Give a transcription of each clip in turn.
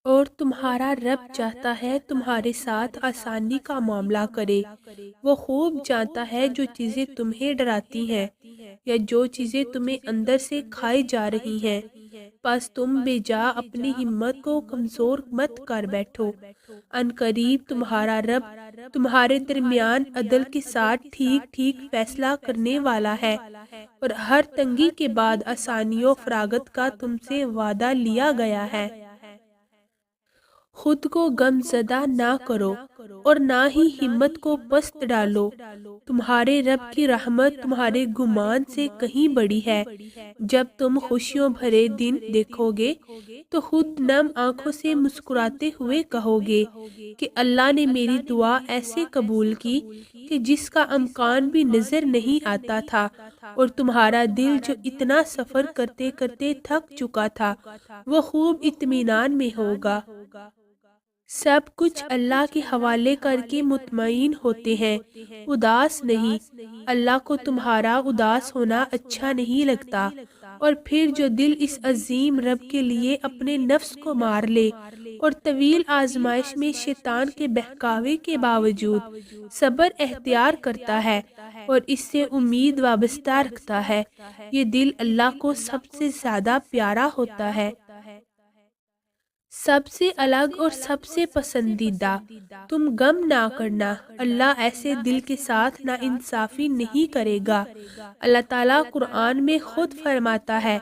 اور تمہارا رب چاہتا ہے تمہارے ساتھ آسانی کا معاملہ کرے۔ وہ خوب جانتا ہے جو چیزیں تمہیں ڈراتی ہیں یا جو چیزیں تمہیں اندر سے کھائی جا رہی ہیں۔ بس تم بے جا اپنی ہمت کو کمزور مت کر بیٹھو۔ ان قریب تمہارا رب تمہارے درمیان عدل کے ساتھ ٹھیک ٹھیک فیصلہ کرنے والا ہے، اور ہر تنگی کے بعد آسانی و فراغت کا تم سے وعدہ لیا گیا ہے۔ خود کو غم زدہ نہ کرو اور نہ ہی ہمت کو پست ڈالو۔ تمہارے رب کی رحمت تمہارے گمان سے کہیں بڑی ہے۔ جب تم خوشیوں بھرے دن دیکھو گے تو خود نم آنکھوں سے مسکراتے ہوئے کہو گے کہ اللہ نے میری دعا ایسے قبول کی کہ جس کا امکان بھی نظر نہیں آتا تھا، اور تمہارا دل جو اتنا سفر کرتے کرتے تھک چکا تھا وہ خوب اطمینان میں ہوگا۔ سب کچھ اللہ کے حوالے کر کے مطمئن ہوتے ہیں، اداس نہیں۔ اللہ کو تمہارا اداس ہونا اچھا نہیں لگتا، اور پھر جو دل اس عظیم رب کے لیے اپنے نفس کو مار لے اور طویل آزمائش میں شیطان کے بہکاوے کے باوجود صبر اختیار کرتا ہے اور اس سے امید وابستہ رکھتا ہے، یہ دل اللہ کو سب سے زیادہ پیارا ہوتا ہے۔ سب سے الگ اور سب سے پسندیدہ۔ تم غم نہ کرنا، اللہ ایسے دل کے ساتھ ناانصافی نہیں کرے گا۔ اللہ تعالیٰ قرآن میں خود فرماتا ہے،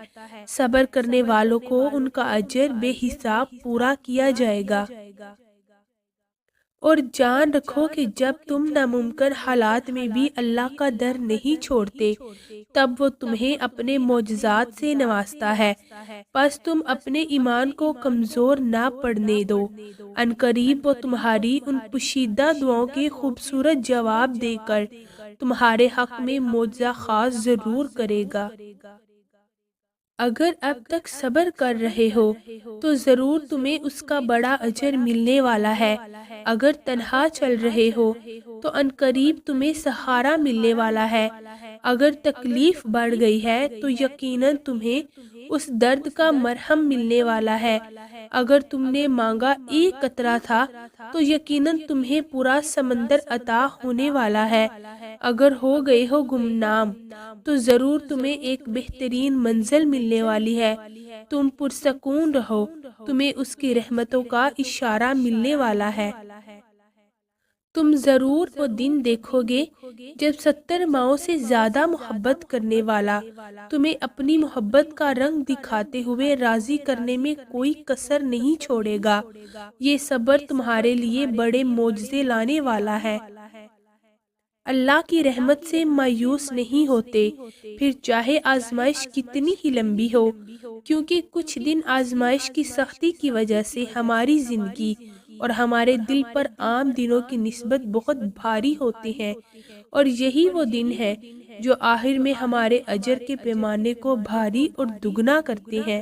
صبر کرنے والوں کو ان کا اجر بے حساب پورا کیا جائے گا۔ اور جان رکھو کہ جب تم ناممکن حالات میں بھی اللہ کا در نہیں چھوڑتے تب وہ تمہیں اپنے معجزات سے نوازتا ہے، بس تم اپنے ایمان کو کمزور نہ پڑنے دو۔ ان قریب وہ تمہاری ان پوشیدہ دعاؤں کے خوبصورت جواب دے کر تمہارے حق میں معجزہ خاص ضرور کرے گا۔ اگر اب تک صبر کر رہے ہو تو ضرور تمہیں اس کا بڑا اجر ملنے والا ہے۔ اگر تنہا چل رہے ہو تو ان قریب تمہیں سہارا ملنے والا ہے۔ اگر تکلیف بڑھ گئی ہے تو یقیناً تمہیں اس درد کا مرہم ملنے والا ہے۔ اگر تم نے مانگا ایک قطرہ تھا تو یقیناً تمہیں پورا سمندر عطا ہونے والا ہے۔ اگر ہو گئے ہو گمنام تو ضرور تمہیں ایک بہترین منزل ملنے والی ہے۔ تم پرسکون رہو، تمہیں اس کی رحمتوں کا اشارہ ملنے والا ہے۔ تم ضرور وہ دن دیکھو گے جب 70 ماؤں سے زیادہ محبت کرنے والا تمہیں اپنی محبت کا رنگ دکھاتے ہوئے راضی کرنے میں کوئی کسر نہیں چھوڑے گا۔ یہ صبر تمہارے لیے بڑے معجزے لانے والا ہے۔ اللہ کی رحمت سے مایوس نہیں ہوتے، پھر چاہے آزمائش کتنی ہی لمبی ہو، کیونکہ کچھ دن آزمائش کی سختی کی وجہ سے ہماری زندگی اور ہمارے دل پر عام دنوں کی نسبت بہت بھاری ہوتے ہیں، اور یہی وہ دن ہے جو آخر میں ہمارے اجر کے پیمانے کو بھاری اور دگنا کرتے ہیں۔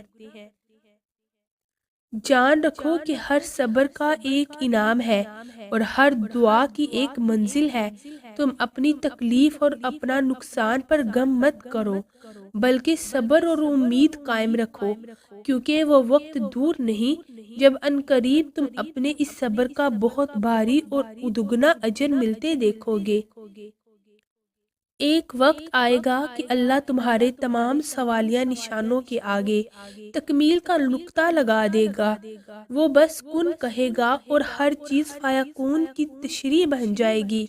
جان رکھو کہ ہر صبر کا ایک انعام ہے اور ہر دعا کی ایک منزل ہے۔ تم اپنی تکلیف اور اپنا نقصان پر غم مت کرو، بلکہ صبر اور امید قائم رکھو، کیونکہ وہ وقت دور نہیں جب ان قریب تم اپنے اس صبر کا بہت بھاری اور دگنا اجر ملتے دیکھو گے۔ ایک وقت آئے گا کہ اللہ تمہارے تمام سوالیہ نشانوں کے آگے تکمیل کا نقطہ لگا دے گا۔ وہ بس کن کہے گا اور ہر چیز فیکون کی تشریح بن جائے گی۔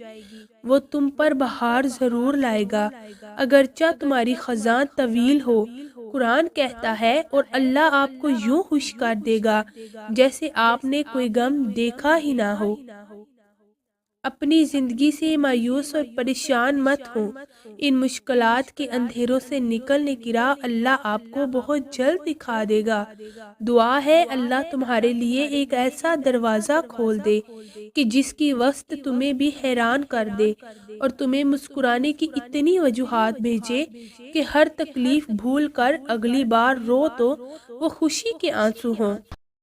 وہ تم پر بہار ضرور لائے گا، اگرچہ تمہاری خزاں طویل ہو۔ قرآن کہتا ہے، اور اللہ آپ کو یوں خوش کر دے گا جیسے آپ نے کوئی غم دیکھا ہی نہ ہو۔ اپنی زندگی سے مایوس اور پریشان مت ہو، ان مشکلات کے اندھیروں سے نکلنے کی راہ اللہ آپ کو بہت جلد دکھا دے گا۔ دعا ہے اللہ تمہارے لیے ایک ایسا دروازہ کھول دے کہ جس کی وسط تمہیں بھی حیران کر دے، اور تمہیں مسکرانے کی اتنی وجوہات بھیجے کہ ہر تکلیف بھول کر اگلی بار رو تو وہ خوشی کے آنسو ہوں۔